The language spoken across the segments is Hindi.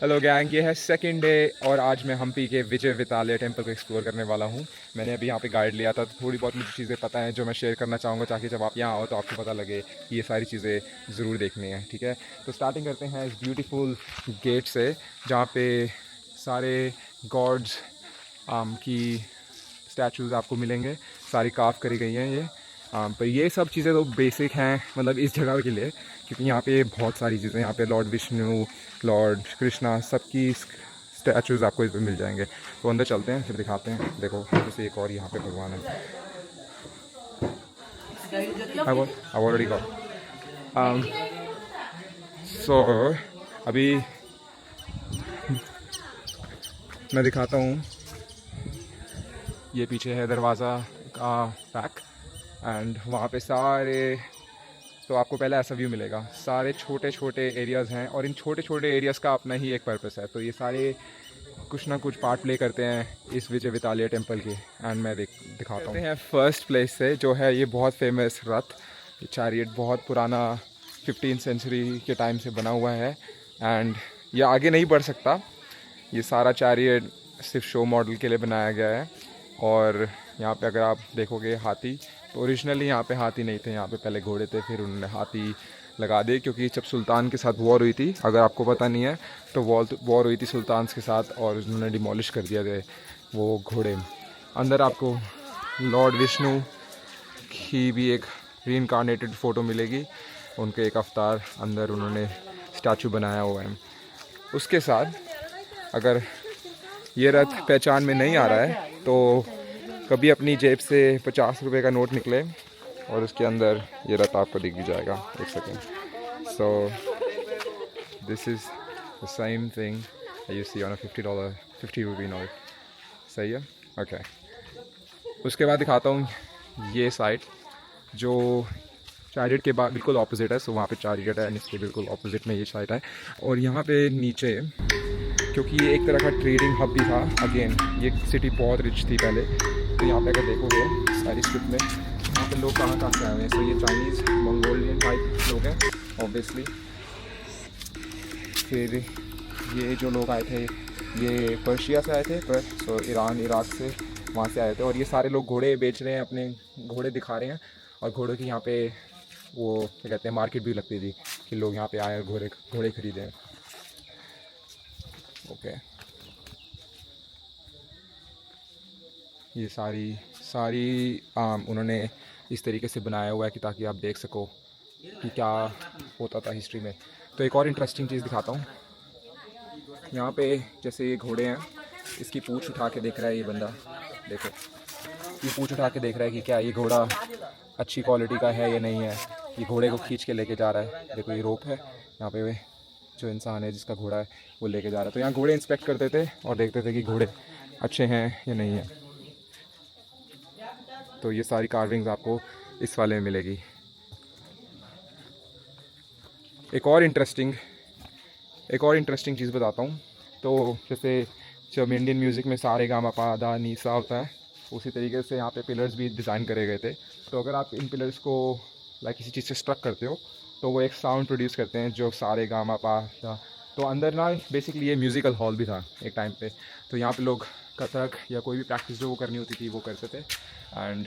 हेलो गैंग, ये है सेकंड डे और आज मैं हम्पी के विजय विद्यालय टेंपल को एक्सप्लोर करने वाला हूँ। मैंने अभी यहाँ पे गाइड लिया था, तो थोड़ी बहुत मुझे चीज़ें पता हैं जो मैं शेयर करना चाहूँगा, ताकि जब आप यहाँ आओ तो आपको पता लगे कि ये सारी चीज़ें ज़रूर देखनी है। ठीक है, तो स्टार्टिंग करते हैं इस ब्यूटीफुल गेट से, जहाँ पे सारे गॉड्स की स्टैचूज़ आपको मिलेंगे। सारी काफ करी गई हैं ये। पर ये सब चीज़ें तो बेसिक हैं, मतलब इस जगह के लिए, क्योंकि यहाँ पे बहुत सारी चीज़ें, यहाँ पे लॉर्ड विष्णु, लॉर्ड कृष्णा, सबकी स्टैचूज़ आपको इस पर मिल जाएंगे। तो अंदर चलते हैं, फिर दिखाते हैं। देखो, जैसे एक और यहाँ पे भगवान है। आई ऑलरेडी गॉट सो अभी मैं दिखाता हूँ। ये पीछे है दरवाज़ा का पैक, एंड वहाँ पे सारे, तो आपको पहले ऐसा व्यू मिलेगा। सारे छोटे छोटे एरियाज़ हैं और इन छोटे छोटे एरियाज़ का अपना ही एक पर्पस है। तो ये सारे कुछ ना कुछ पार्ट प्ले करते हैं इस विजय विद्यालय टेंपल के। एंड मैं दिखाता हूँ। फर्स्ट प्लेस से जो है ये बहुत फेमस रथ, ये चैरियट, बहुत पुराना 15वीं सेंचुरी के टाइम से बना हुआ है। एंड ये आगे नहीं बढ़ सकता। ये सारा चैरियट सिर्फ शो मॉडल के लिए बनाया गया है। और यहाँ पे अगर आप देखोगे हाथी, तो ओरिजिनली यहाँ पे हाथी नहीं थे, यहाँ पे पहले घोड़े थे, फिर उन्होंने हाथी लगा दिए, क्योंकि जब सुल्तान के साथ वॉर हुई थी, अगर आपको पता नहीं है तो वॉर हुई थी सुल्तान के साथ, और उन्होंने डिमोलिश कर दिया गए वो घोड़े। अंदर आपको लॉर्ड विष्णु की भी एक रीइंकार्नेटेड फ़ोटो मिलेगी, उनके एक अवतार अंदर उन्होंने स्टैचू बनाया हुआ है। उसके साथ अगर ये रथ पहचान में नहीं आ रहा है तो कभी अपनी जेब से 50 रुपये का नोट निकले और उसके अंदर ये रथ आपको दिख जाएगा। एक second. So this is the same thing you see on a $50 rupee note. सही है, ओके। उसके बाद दिखाता हूँ ये साइड, जो चैरियट के बाद बिल्कुल ऑपोजिट है। सो वहाँ पे चैरियट है, इसके बिल्कुल ऑपोजिट में ये साइड है। और यहाँ पे नीचे, क्योंकि ये एक तरह का ट्रेडिंग हब भी था, अगेन ये सिटी बहुत रिच थी पहले, तो यहाँ पे अगर देखोगे सारी स्ट्रिप में, यहाँ पे लोग कहाँ कहाँ से आए हुए हैं। सो ये चाइनीज़ मंगोलियन टाइप लोग हैं ऑब्वियसली। फिर ये जो लोग आए थे ये पर्शिया से आए थे, पर सो ईरान इराक से वहाँ से आए थे। और ये सारे लोग घोड़े बेच रहे हैं, अपने घोड़े दिखा रहे हैं। और घोड़ों की यहाँ पे वो क्या कहते हैं, मार्केट भी लगती थी कि लोग यहाँ पे आए और घोड़े खरीदें। ओके, ये सारी उन्होंने इस तरीके से बनाया हुआ है कि ताकि आप देख सको कि क्या होता था हिस्ट्री में। तो एक और इंटरेस्टिंग चीज़ दिखाता हूँ। यहाँ पे जैसे ये घोड़े हैं, इसकी पूँछ उठा के देख रहा है ये बंदा, देखो ये पूँछ उठा के देख रहा है कि क्या ये घोड़ा अच्छी क्वालिटी का है या नहीं है। ये घोड़े को खींच के लेके जा रहा है। देखो ये रोप है, यहाँ पे जो इंसान है जिसका घोड़ा है वो लेके जा रहा है। तो यहाँ घोड़े इंस्पेक्ट करते थे और देखते थे कि घोड़े अच्छे हैं या नहीं है। तो ये सारी कार्विंग्स आपको इस वाले में मिलेगी। एक और इंटरेस्टिंग चीज़ बताता हूँ। तो जैसे जब इंडियन म्यूज़िक में सारे गामा पा धा नी सा होता है, उसी तरीके से यहाँ पे पिलर्स भी डिज़ाइन करे गए थे। तो अगर आप इन पिलर्स को किसी चीज़ से स्ट्रक करते हो तो वो एक साउंड प्रोड्यूस करते हैं, जो सारे गामा पा धा। तो अंदर ना बेसिकली ये म्यूज़िकल हॉल भी था एक टाइम पे। तो यहाँ पे लोग कथक या कोई भी प्रैक्टिस जो वो करनी होती थी वो करते थे। एंड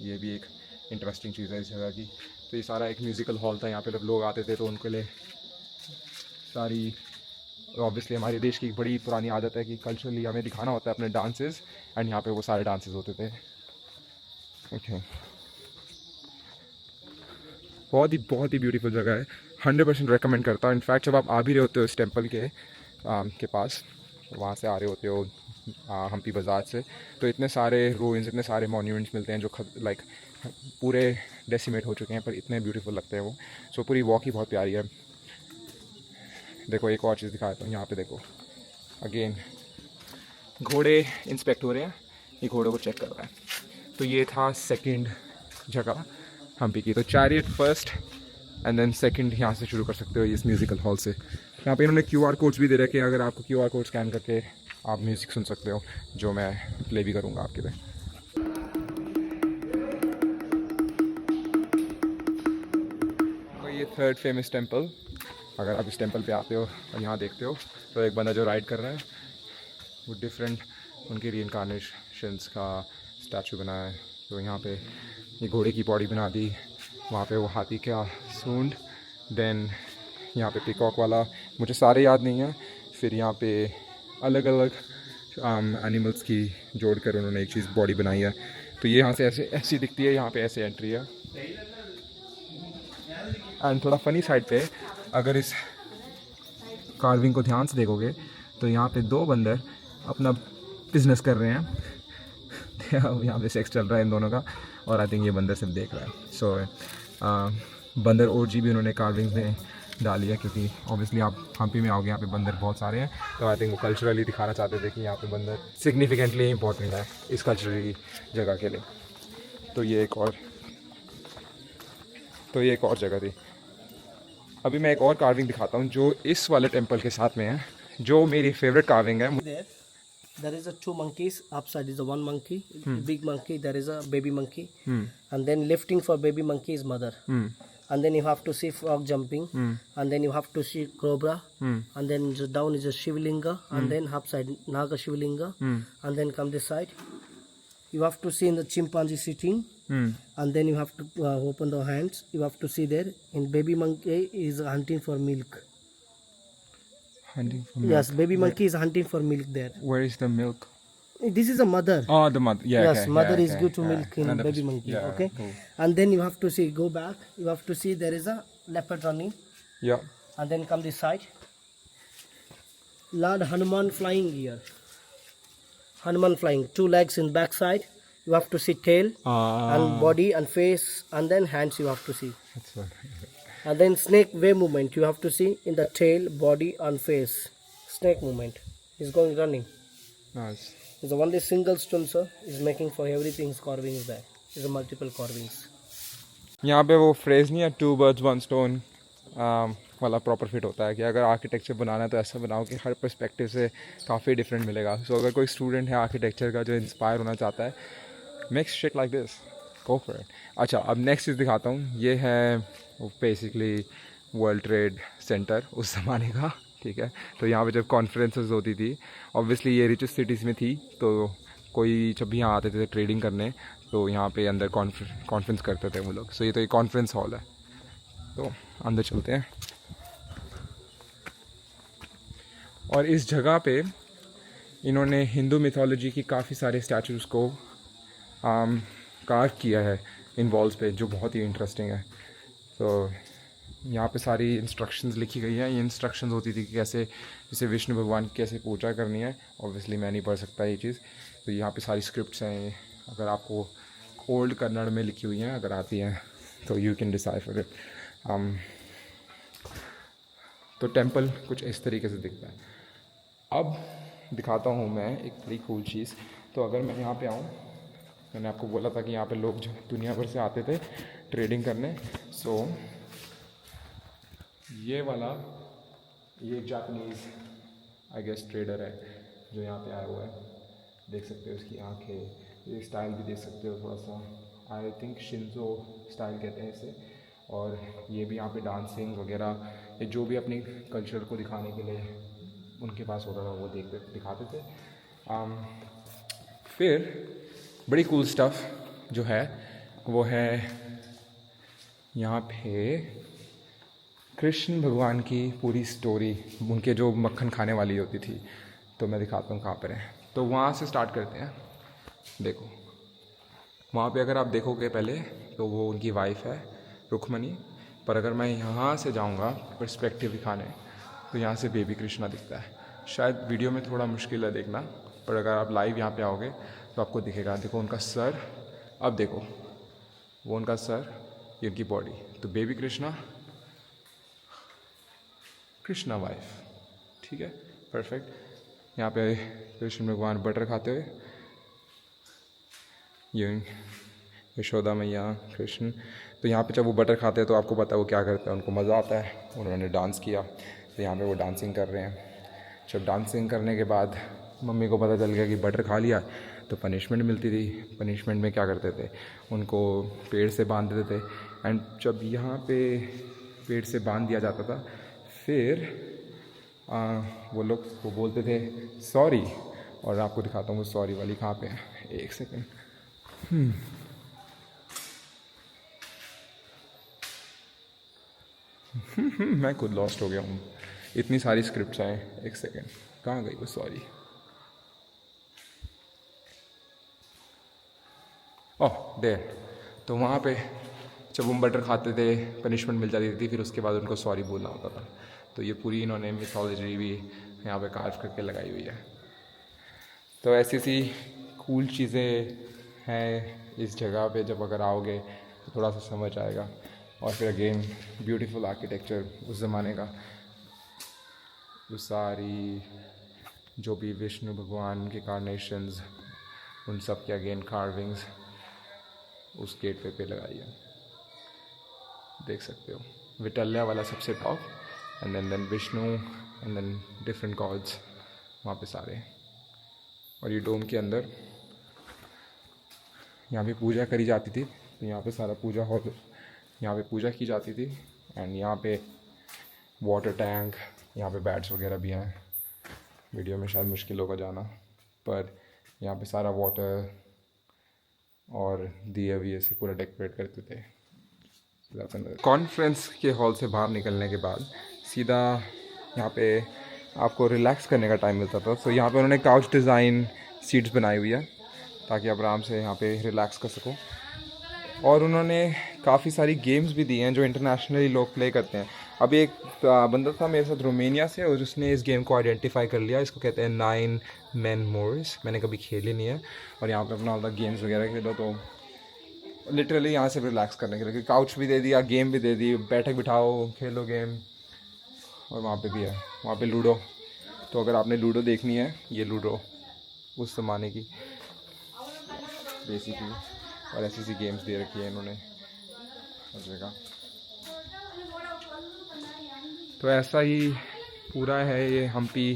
ये भी एक इंटरेस्टिंग चीज़ है इस जगह की। तो ये सारा एक म्यूज़िकल हॉल था, यहाँ पे जब लोग आते थे तो उनके लिए सारी, ऑब्वियसली हमारे देश की बड़ी पुरानी आदत है कि कल्चरली हमें दिखाना होता है अपने डांसेस, एंड यहाँ पे वो सारे डांसेस होते थे। ओके, बहुत ही ब्यूटीफुल जगह है। 100% रेकमेंड करता हूँ। इनफैक्ट जब आप आ भी रहे होते हो इस टेंपल के पास, वहाँ से आ रहे होते हो हम्पी बाज़ार से, तो इतने सारे रूइंस, इतने सारे मॉन्यूमेंट्स मिलते हैं जो पूरे डेसिमेट हो चुके हैं, पर इतने ब्यूटीफुल लगते हैं वो। सो पूरी वॉक ही बहुत प्यारी है। देखो एक और चीज़ दिखाता हूँ। यहाँ पे देखो, अगेन घोड़े इंस्पेक्ट हो रहे हैं, ये घोड़ों को चेक कर रहा है। तो ये था सेकंड जगह हम्पी की। तो chariot first and then second यहाँ से शुरू कर सकते हो, इस म्यूज़िकल हॉल से। यहाँ पे इन्होंने QR कोड्स भी दे रखे हैं, अगर आपको QR कोड स्कैन करके आप म्यूज़िक सुन सकते हो, जो मैं प्ले भी करूँगा आपके लिए। तो ये थर्ड फेमस टेंपल, अगर आप इस टेंपल पे आते हो और यहाँ देखते हो तो एक बंदा जो राइड कर रहा है वो डिफरेंट उनकी रीइंकार्नेशंस का स्टैचू बनाया है। तो यहाँ पे ये घोड़े की बॉडी बना दी, वहाँ पे वो हाथी का सूंड, देन यहाँ पे पिकॉक वाला, मुझे सारे याद नहीं है। फिर यहाँ पे अलग अलग एनिमल्स की जोड़ कर उन्होंने एक चीज़ बॉडी बनाई है। तो ये यहाँ से ऐसी दिखती है, यहाँ पे ऐसे एंट्री है। एंड थोड़ा फनी साइड पे अगर इस कार्विंग को ध्यान से देखोगे तो यहाँ पे दो बंदर अपना बिजनेस कर रहे हैं। यहाँ पे सेक्स चल रहा है इन दोनों का, और आई थिंक ये बंदर सिर्फ देख रहा है। सो बंदर ओजी भी उन्होंने कार्विंग में डाली है, क्योंकि ऑब्वियसली आप हम्पी में आओगे यहाँ पे बंदर बहुत सारे हैं। तो आई थिंक वो कल्चरली दिखाना चाहते थे कि यहाँ पे बंदर सिग्निफिकेंटली इंपॉर्टेंट है इस कल्चरली जगह के लिए। तो ये एक और जगह थी। अभी मैं एक और कार्विंग दिखाता हूँ जो इस वाले टेंपल के साथ में है, जो मेरी फेवरेट कार्विंग है। There is a two monkeys. Upside is a one monkey, big monkey. There is a baby monkey, and then lifting for baby monkey is mother. And then you have to see frog jumping, and then you have to see cobra, and then down is a Shivlinga, and then upside Naga Shivlinga, and then come this side. You have to see in the chimpanzee sitting, and then you have to open the hands. You have to see there. In baby monkey is hunting for milk. Hunting for milk. Yes, baby monkey is hunting for milk there. Where is the milk? This is a mother. Oh, the mother. Yeah. Yes, okay, mother yeah, is okay, good to yeah. milk in And baby monkey. Yeah, Okay, cool. and then you have to see. Go back. You have to see there is a leopard running, Yeah. and then come this side. Lord Hanuman flying here. Hanuman flying. Two legs in back side. You have to see tail and body and face, and then hands. You have to see. That's what. And then snake way movement. You have to see in the tail, body, and face. Snake movement. He's going running. Nice. It's the only single stone, sir. Is making for everything's carving is there. It's a multiple carvings. यहाँ पे वो फ्रेज नहीं है, 2 birds 1 stone वाला प्रॉपर फिट होता है कि अगर आर्किटेक्चर बनाना है तो ऐसा बनाओ कि हर पर्सपेक्टिव से काफ़ी डिफरेंट मिलेगा। सो अगर कोई स्टूडेंट है आर्किटेक्चर का जो इंस्पायर होना चाहता है, makes shit like this, go for it. अच्छा, अब नेक्स्ट चीज़ दिखाता हूँ। ये है बेसिकली वर्ल्ड ट्रेड सेंटर उस ज़माने का, ठीक है। तो यहाँ पे जब कॉन्फ्रेंसेस होती थी, ऑब्वियसली ये रिचेस्ट सिटीज़ में थी, तो कोई जब भी यहाँ आते थे ट्रेडिंग करने तो यहाँ पे अंदर कॉन्फ्रेंस करते थे वो लोग। सो ये तो एक कॉन्फ्रेंस हॉल है, तो अंदर चलते हैं। और इस जगह पे इन्होंने हिंदू मिथोलॉजी की काफ़ी सारे स्टैचूज़ को कार्व किया है इन वॉल्स पे, जो बहुत ही इंटरेस्टिंग है। तो यहाँ पे सारी इंस्ट्रक्शंस लिखी गई हैं। ये इंस्ट्रक्शंस होती थी कि कैसे, जैसे विष्णु भगवान की कैसे पूजा करनी है। ऑब्वियसली मैं नहीं पढ़ सकता ये चीज़, तो यहाँ पे सारी स्क्रिप्ट्स हैं। अगर आपको ओल्ड कन्नड़ में लिखी हुई हैं अगर आती हैं तो यू कैन डिसाइफर इट। तो टेंपल कुछ इस तरीके से दिखता है। अब दिखाता हूँ मैं एक बड़ी कूल चीज़। तो अगर मैं यहाँ पे आऊँ, मैंने आपको बोला था कि यहाँ पे लोग जो दुनिया भर से आते थे ट्रेडिंग करने। सो ये एक जापानीज़ आई गेस ट्रेडर है जो यहाँ पे आया हुआ है। देख सकते हो इसकी आँखें, ये स्टाइल भी देख सकते हो, थोड़ा सा आई थिंक शिंजो स्टाइल कहते हैं इसे। और ये भी यहाँ पे डांसिंग वगैरह, ये जो भी अपने कल्चर को दिखाने के लिए उनके पास होता था वो दिखाते थे। फिर बड़ी कूल स्टफ़ जो है वो है यहाँ पे कृष्ण भगवान की पूरी स्टोरी, उनके जो मक्खन खाने वाली होती थी। तो मैं दिखाता हूँ कहाँ पर है। तो वहाँ से स्टार्ट करते हैं। देखो वहाँ पे अगर आप देखोगे पहले तो वो उनकी वाइफ है रुक्मणी, पर अगर मैं यहाँ से जाऊँगा पर्सपेक्टिव दिखाने तो यहाँ से बेबी कृष्णा दिखता है। शायद वीडियो में थोड़ा मुश्किल है देखना, पर अगर आप लाइव यहाँ पे आओगे तो आपको दिखेगा। देखो उनका सर, अब देखो वो उनका सर, ये उनकी बॉडी। तो बेबी कृष्णा, कृष्णा वाइफ, ठीक है, परफेक्ट। यहाँ पे कृष्ण भगवान बटर खाते हुए, ये यशोदा मैया कृष्ण। तो यहाँ पे जब वो बटर खाते हैं तो आपको पता है वो क्या करते हैं, उनको मज़ा आता है। उन्होंने डांस किया तो यहाँ पे वो डांसिंग कर रहे हैं। जब डांसिंग करने के बाद मम्मी को पता चल गया कि बटर खा लिया तो पनिशमेंट मिलती थी। पनिशमेंट में क्या करते थे, उनको पेड़ से बांध देते थे। एंड जब यहाँ पे पेड़ से बांध दिया जाता था, फिर वो लोग वो बोलते थे सॉरी, और आपको दिखाता हूँ वो सॉरी वाली कहाँ पे है। एक सेकेंड। मैं खुद लॉस्ट हो गया हूँ, इतनी सारी स्क्रिप्ट्स आए। एक सेकेंड, कहाँ गई वो सॉरी? ओह देर। तो वहाँ पे जब वो बटर खाते थे पनिशमेंट मिल जाती थी, फिर उसके बाद उनको सॉरी बोलना होता था। तो ये पूरी इन्होंने मिथोलॉजी भी यहाँ पे कार्व करके लगाई हुई है। तो ऐसी सी कूल चीज़ें हैं इस जगह पे, जब अगर आओगे तो थोड़ा सा समझ आएगा। और फिर अगेन ब्यूटीफुल आर्किटेक्चर उस ज़माने का, वो सारी जो भी विष्णु भगवान के कार्नेशंस, उन सब के अगेन कार्विंग्स उस गेटवे पे लगाई है, देख सकते हो। विटल्या वाला सबसे top, and then Vishnu, and then different gods वहाँ पे सारे। और ये डोम के अंदर यहाँ पे पूजा करी जाती थी, तो यहाँ पे सारा पूजा हॉल, यहाँ पे पूजा की जाती थी। एंड यहाँ पे वाटर टैंक, यहाँ पे बैट्स वगैरह भी हैं। वीडियो में शायद मुश्किल होगा जाना, पर यहाँ पे सारा वाटर और दिए विए से पूरा डेकोरेट करते थे। कॉन्फ्रेंस के हॉल से बाहर निकलने के बाद सीधा यहाँ पे आपको रिलैक्स करने का टाइम मिलता था। तो यहाँ पे उन्होंने काउच डिज़ाइन सीट्स बनाई हुई है ताकि आप आराम से यहाँ पे रिलैक्स कर सको। और उन्होंने काफ़ी सारी गेम्स भी दी हैं जो इंटरनेशनली लोग प्ले करते हैं। अभी एक बंदा था मेरे साथ रोमेनिया से, और उसने इस गेम को आइडेंटिफाई कर लिया। इसको कहते हैं 9 Men Moors। मैंने कभी खेली नहीं है। और यहाँ पे अपना अलग गेम्स वगैरह खेलो, तो लिटरली यहाँ से रिलैक्स करने के लिए काउच भी दे दिया, गेम भी दे दी, बैठक बिठाओ खेलो गेम। और वहाँ पे भी है, वहाँ पे लूडो। तो अगर आपने लूडो देखनी है, ये लूडो उस ज़माने की बेसिकली, और ऐसी सी गेम्स दे रखी है इन्होंने हर जगह। तो ऐसा ही पूरा है ये हम्पी।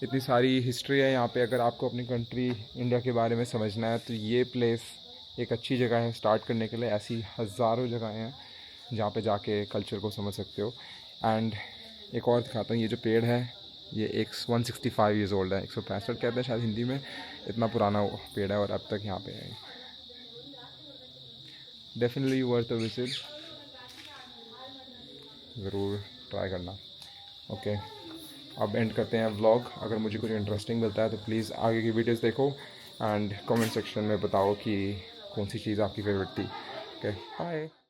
इतनी सारी हिस्ट्री है यहाँ पे। अगर आपको अपनी कंट्री इंडिया के बारे में समझना है तो ये प्लेस एक अच्छी जगह है स्टार्ट करने के लिए। ऐसी हज़ारों जगहें हैं जहाँ पे जाके कल्चर को समझ सकते हो। एंड एक और दिखाता हूँ, ये जो पेड़ है ये 165 ईयर्स ओल्ड है, 165 कहते हैं शायद हिंदी में। इतना पुराना वो पेड़ है और अब तक यहाँ पे है। डेफिनेटली वर्थ अ विजिट, ज़रूर ट्राई करना। ओके, अब एंड करते हैं व्लॉग। अगर मुझे कुछ इंटरेस्टिंग मिलता है तो प्लीज़ आगे की वीडियोस देखो एंड कमेंट सेक्शन में बताओ कि कौन सी चीज़ आपकी फेवरेट थी। Okay, bye.